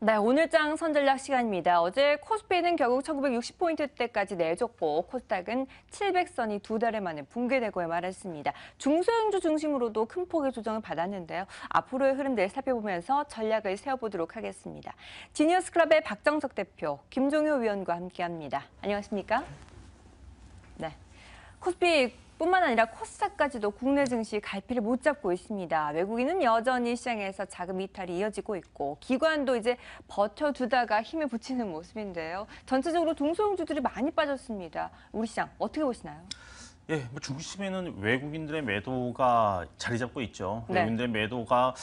네, 오늘장 선전략 시간입니다. 어제 코스피는 결국 1960포인트대까지 내줬고 코스닥은 700선이 두 달 만에 붕괴되고 말았습니다. 중소형주 중심으로도 큰 폭의 조정을 받았는데요. 앞으로의 흐름들 살펴보면서 전략을 세워보도록 하겠습니다. 지니어스클럽의 박정석 대표, 김종효 위원과 함께합니다. 안녕하십니까? 네. 코스피 뿐만 아니라 코스닥까지도 국내 증시 갈피를 못 잡고 있습니다. 외국인은 여전히 시장에서 자금 이탈이 이어지고 있고 기관도 이제 버텨두다가 힘을 붙이는 모습인데요. 전체적으로 중소형주들이 많이 빠졌습니다. 우리 시장 어떻게 보시나요? 예, 중심에는 외국인들의 매도가 자리 잡고 있죠. 네. 외국인들의 매도가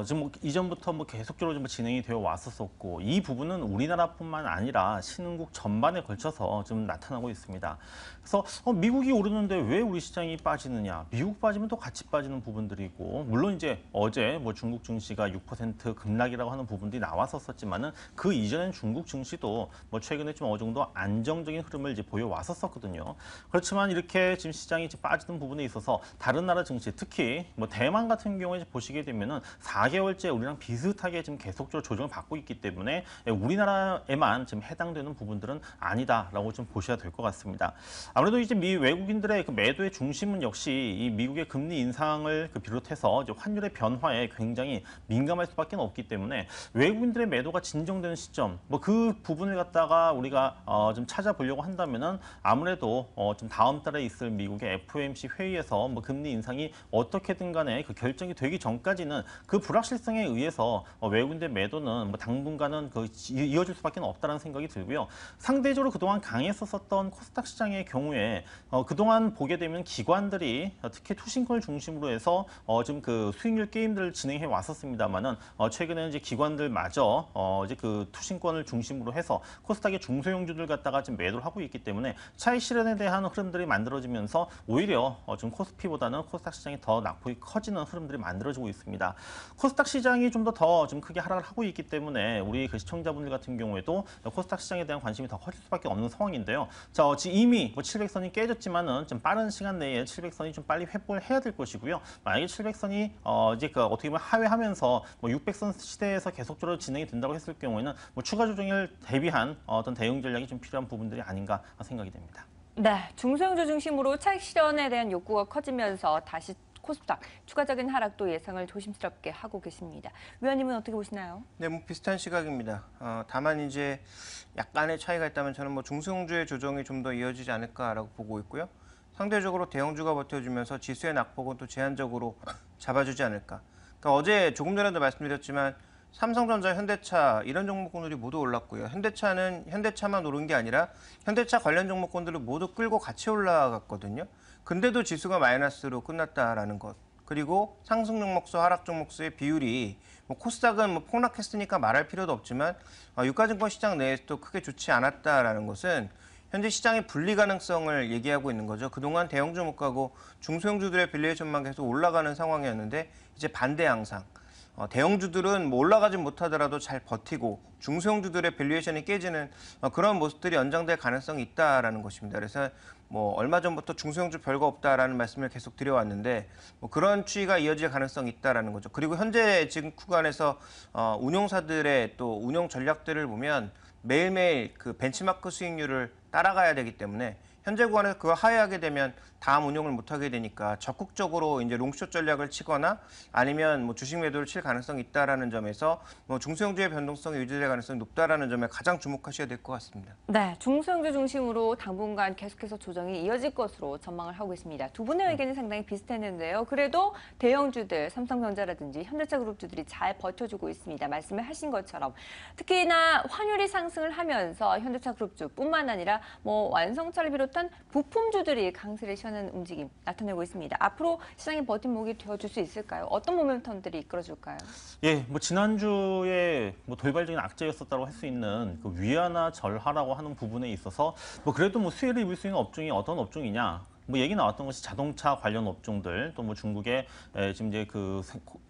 지금 이전부터 계속적으로 좀 진행이 되어 왔었고 이 부분은 우리나라뿐만 아니라 신흥국 전반에 걸쳐서 좀 나타나고 있습니다. 그래서 미국이 오르는데 왜 우리 시장이 빠지느냐? 미국 빠지면 또 같이 빠지는 부분들이고 물론 이제 어제 중국 증시가 6% 급락이라고 하는 부분들이 나왔었지만은 그 이전엔 중국 증시도 최근에 좀 어느 정도 안정적인 흐름을 이제 보여왔었거든요. 그렇지만 이렇게 지금 시장이 빠지는 부분에 있어서 다른 나라 증시, 특히 대만 같은 경우에 보시게 되면은 4개월째 우리랑 비슷하게 지금 계속적으로 조정을 받고 있기 때문에 우리나라에만 지금 해당되는 부분들은 아니다라고 좀 보셔야 될 것 같습니다. 아무래도 이제 외국인들의 그 매도의 중심은 역시 이 미국의 금리 인상을 비롯해서 이제 환율의 변화에 굉장히 민감할 수밖에 없기 때문에 외국인들의 매도가 진정되는 시점, 그 부분을 갖다가 우리가 좀 찾아보려고 한다면은 아무래도 좀 다음 달에 있을 미국의 FOMC 회의에서 금리 인상이 어떻게든 간에 그 결정이 되기 전까지는 그 불확실성에 의해서 외국인들 매도는 당분간은 이어질 수밖에 없다는 생각이 들고요. 상대적으로 그동안 강했었던 코스닥 시장의 경우에 그동안 보게 되면 기관들이 특히 투신권을 중심으로 해서 지금 그 수익률 게임들을 진행해 왔었습니다만은 최근에는 이제 기관들마저 이제 그 투신권을 중심으로 해서 코스닥의 중소형주들 갖다가 지금 매도를 하고 있기 때문에 차익 실현에 대한 흐름들이 만들어지면서 오히려 좀 코스피보다는 코스닥 시장이 더 낙폭이 커지는 흐름들이 만들어지고 있습니다. 코스닥 시장이 좀 더 좀 크게 하락을 하고 있기 때문에 우리 그 시청자분들 같은 경우에도 코스닥 시장에 대한 관심이 더 커질 수밖에 없는 상황인데요. 자, 지금 이미 700선이 깨졌지만은 좀 빠른 시간 내에 700선이 좀 빨리 회복을 해야 될 것이고요. 만약에 700선이 이제 어떻게 보면 하회하면서 600선 시대에서 계속적으로 진행이 된다고 했을 경우에는 추가 조정을 대비한 어떤 대응 전략이 좀 필요한 부분들이 아닌가 생각이 됩니다. 네, 중소형주 중심으로 차익 실현에 대한 욕구가 커지면서 다시 코스닥 추가적인 하락도 예상을 조심스럽게 하고 계십니다. 위원님은 어떻게 보시나요? 네, 비슷한 시각입니다. 다만 이제 약간의 차이가 있다면 저는 중소형주의 조정이 좀 더 이어지지 않을까라고 보고 있고요. 상대적으로 대형주가 버텨주면서 지수의 낙폭은 또 제한적으로 잡아주지 않을까. 그러니까 어제 조금 전에도 말씀드렸지만 삼성전자, 현대차 이런 종목군들이 모두 올랐고요. 현대차는 현대차만 오른 게 아니라 현대차 관련 종목군들을 모두 끌고 같이 올라갔거든요. 근데도 지수가 마이너스로 끝났다라는 것. 그리고 상승 종목수, 하락 종목수의 비율이 코스닥은 폭락했으니까 말할 필요도 없지만 유가증권 시장 내에서도 크게 좋지 않았다라는 것은 현재 시장의 분리 가능성을 얘기하고 있는 거죠. 그동안 대형주 못 가고 중소형주들의 밸류에이션만 계속 올라가는 상황이었는데 이제 반대 양상. 대형주들은 올라가지 못하더라도 잘 버티고 중소형주들의 밸류에이션이 깨지는 그런 모습들이 연장될 가능성이 있다라는 것입니다. 그래서 얼마 전부터 중소형주 별거 없다라는 말씀을 계속 드려왔는데 그런 추이가 이어질 가능성이 있다라는 거죠. 그리고 현재 지금 구간에서 운용사들의 또 운용 전략들을 보면 매일매일 그 벤치마크 수익률을 따라가야 되기 때문에 현재 구간에서 그거 하회하게 되면 다음 운용을 못하게 되니까 적극적으로 이제 롱숏 전략을 치거나 아니면 주식 매도를 칠 가능성이 있다라는 점에서 중소형주의 변동성이 유지될 가능성이 높다라는 점에 가장 주목하셔야 될 것 같습니다. 네, 중소형주 중심으로 당분간 계속해서 조정이 이어질 것으로 전망을 하고 있습니다. 두 분의 의견이 상당히 비슷했는데요. 그래도 대형주들, 삼성전자라든지 현대차그룹주들이 잘 버텨주고 있습니다. 말씀을 하신 것처럼 특히나 환율이 상승을 하면서 현대차그룹주뿐만 아니라 완성차를 비롯한 부품주들이 강세를 시하는 움직임 나타내고 있습니다. 앞으로 시장의 버팀목이 되어줄 수 있을까요? 어떤 모멘텀들이 이끌어줄까요? 예, 지난주에 돌발적인 악재였었다고 할 수 있는 그 위화나 절하라고 하는 부분에 있어서 그래도 수혜를 입을 수 있는 업종이 어떤 업종이냐? 뭐 얘기 나왔던 것이 자동차 관련 업종들 또 뭐 중국의 지금 이제 그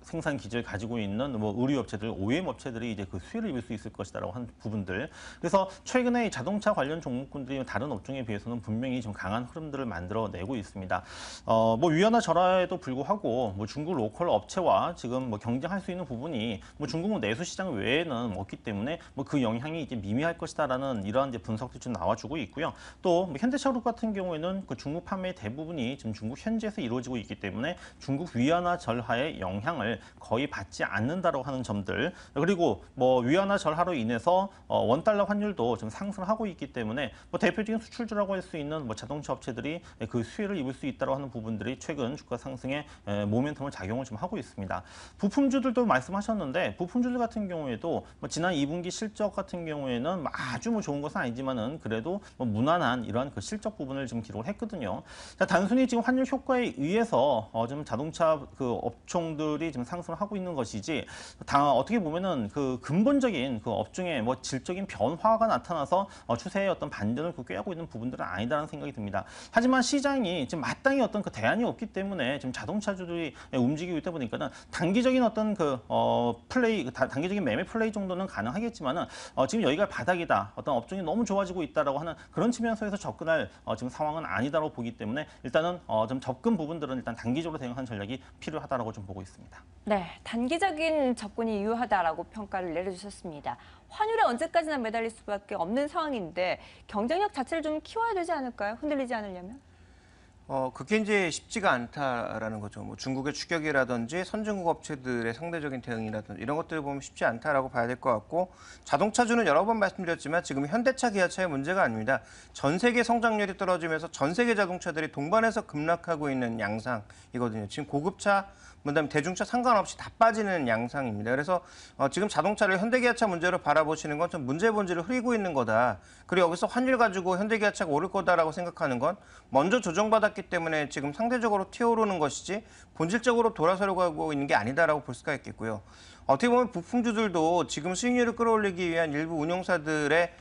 생산 기지를 가지고 있는 뭐 의류 업체들, OEM 업체들이 이제 그 수혜를 입을 수 있을 것이다라고 한 부분들. 그래서 최근에 이 자동차 관련 종목군들이 다른 업종에 비해서는 분명히 좀 강한 흐름들을 만들어내고 있습니다. 뭐 위안화 절하에도 불구하고 뭐 중국 로컬 업체와 지금 뭐 경쟁할 수 있는 부분이 뭐 중국 내수 시장 외에는 없기 때문에 뭐 그 영향이 이제 미미할 것이다라는 이러한 이제 분석도 좀 나와주고 있고요. 또 뭐 현대차그룹 같은 경우에는 그 중국 판매 대부분이 지금 중국 현지에서 이루어지고 있기 때문에 중국 위안화 절하의 영향을 거의 받지 않는다라고 하는 점들. 그리고 뭐 위안화 절하로 인해서 원달러 환율도 좀 상승하고 있기 때문에 뭐 대표적인 수출주라고 할 수 있는 뭐 자동차 업체들이 그 수혜를 입을 수 있다고 하는 부분들이 최근 주가 상승에 모멘텀을 작용을 좀 하고 있습니다. 부품주들도 말씀하셨는데 부품주들 같은 경우에도 뭐 지난 2분기 실적 같은 경우에는 아주 뭐 좋은 것은 아니지만은 그래도 뭐 무난한 이러한 그 실적 부분을 좀 기록을 했거든요. 자, 단순히 지금 환율 효과에 의해서 좀 자동차 그 업종들이 지금 상승을 하고 있는 것이지 어떻게 보면은 그 근본적인 그 업종의 뭐 질적인 변화가 나타나서 추세의 어떤 반전을 꾀하고 있는 부분들은 아니다라는 생각이 듭니다. 하지만 시장이 지금 마땅히 어떤 그 대안이 없기 때문에 지금 자동차주들이 움직이고 있다 보니까는 단기적인 어떤 그 단기적인 매매 플레이 정도는 가능하겠지만은 지금 여기가 바닥이다, 어떤 업종이 너무 좋아지고 있다라고 하는 그런 측면에서 접근할 지금 상황은 아니다라고 보기 때문에 일단은 좀 접근 부분들은 일단 단기적으로 대응하는 전략이 필요하다라고 좀 보고 있습니다. 네, 단기적인 접근이 유효하다라고 평가를 내려주셨습니다. 환율에 언제까지나 매달릴 수밖에 없는 상황인데 경쟁력 자체를 좀 키워야 되지 않을까요? 흔들리지 않으려면? 그게 이제 쉽지가 않다라는 거죠. 뭐 중국의 추격이라든지 선진국 업체들의 상대적인 대응이라든지 이런 것들을 보면 쉽지 않다라고 봐야 될 것 같고 자동차주는 여러 번 말씀드렸지만 지금 현대차, 기아차의 문제가 아닙니다. 전 세계 성장률이 떨어지면서 전 세계 자동차들이 동반해서 급락하고 있는 양상이거든요. 지금 고급차, 그다음에 대중차 상관없이 다 빠지는 양상입니다. 그래서 지금 자동차를 현대기아차 문제로 바라보시는 건 좀 문제 본질을 흐리고 있는 거다. 그리고 여기서 환율 가지고 현대기아차가 오를 거다라고 생각하는 건 먼저 조정받았기 때문에 지금 상대적으로 튀어오르는 것이지 본질적으로 돌아서려고 하고 있는 게 아니다라고 볼 수가 있겠고요. 어떻게 보면 부품주들도 지금 수익률을 끌어올리기 위한 일부 운용사들의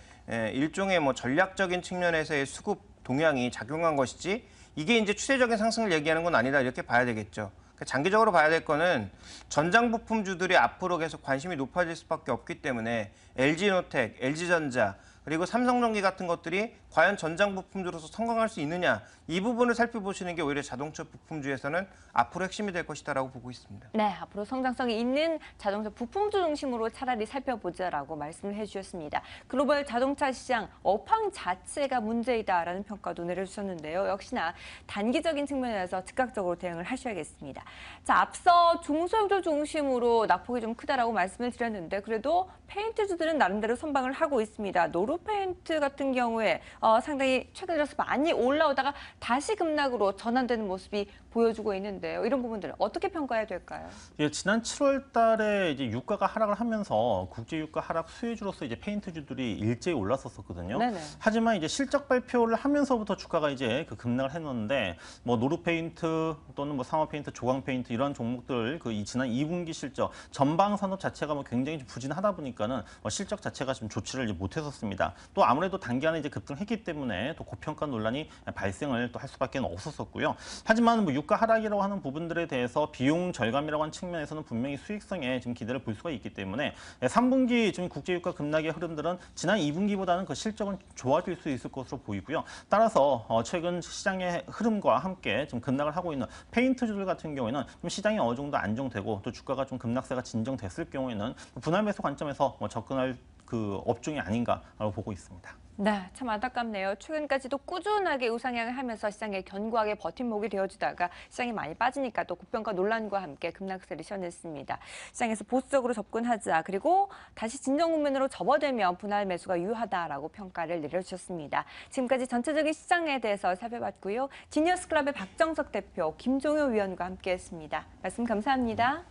일종의 뭐 전략적인 측면에서의 수급 동향이 작용한 것이지 이게 이제 추세적인 상승을 얘기하는 건 아니다 이렇게 봐야 되겠죠. 장기적으로 봐야 될 거는 전장 부품주들이 앞으로 계속 관심이 높아질 수밖에 없기 때문에 LG노텍, LG전자 그리고 삼성전기 같은 것들이 과연 전장 부품주로서 성공할 수 있느냐 이 부분을 살펴보시는 게 오히려 자동차 부품주에서는 앞으로 핵심이 될 것이다라고 보고 있습니다. 네, 앞으로 성장성이 있는 자동차 부품주 중심으로 차라리 살펴보자라고 말씀을 해주셨습니다. 글로벌 자동차 시장 업황 자체가 문제이다라는 평가도 내려주셨는데요. 역시나 단기적인 측면에서 즉각적으로 대응을 하셔야겠습니다. 자, 앞서 중소형주 중심으로 낙폭이 좀 크다라고 말씀을 드렸는데 그래도 페인트주들은 나름대로 선방을 하고 있습니다. 노루페인트 같은 경우에 상당히 최근 들어서 많이 올라오다가 다시 급락으로 전환되는 모습이 보여주고 있는데요. 이런 부분들 어떻게 평가해야 될까요? 예, 지난 7월 달에 이제 유가가 하락을 하면서 국제 유가 하락 수혜주로서 이제 페인트주들이 일제히 올랐었거든요. 네네. 하지만 이제 실적 발표를 하면서부터 주가가 이제 그 급락을 했는데 뭐 노루페인트 또는 뭐 상업페인트, 조광페인트 이런 종목들 그 지난 2분기 실적 전방 산업 자체가 뭐 굉장히 좀 부진하다 보니까는 실적 자체가 좀 좋지를 못했었습니다. 또 아무래도 단기간에 이제 급등했기 때문에 또 고평가 논란이 발생을 또 할 수밖에 없었었고요. 하지만 뭐 유가 하락이라고 하는 부분들에 대해서 비용 절감이라고 하는 측면에서는 분명히 수익성에 지금 기대를 볼 수가 있기 때문에 3분기 지금 국제 유가 급락의 흐름들은 지난 2분기보다는 그 실적은 좋아질 수 있을 것으로 보이고요. 따라서 최근 시장의 흐름과 함께 좀 급락을 하고 있는 페인트주들 같은 경우에는 좀 시장이 어느 정도 안정되고 또 주가가 좀 급락세가 진정됐을 경우에는 분할 매수 관점에서 접근할 그 업종이 아닌가라고 보고 있습니다. 네, 참 안타깝네요. 최근까지도 꾸준하게 우상향을 하면서 시장에 견고하게 버팀목이 되어주다가 시장이 많이 빠지니까 또 고평가 논란과 함께 급락세를 시현했습니다. 시장에서 보수적으로 접근하자 그리고 다시 진정 국면으로 접어들면 분할 매수가 유효하다라고 평가를 내려주셨습니다. 지금까지 전체적인 시장에 대해서 살펴봤고요. 지니어스클럽의 박정석 대표, 김종효 위원과 함께했습니다. 말씀 감사합니다.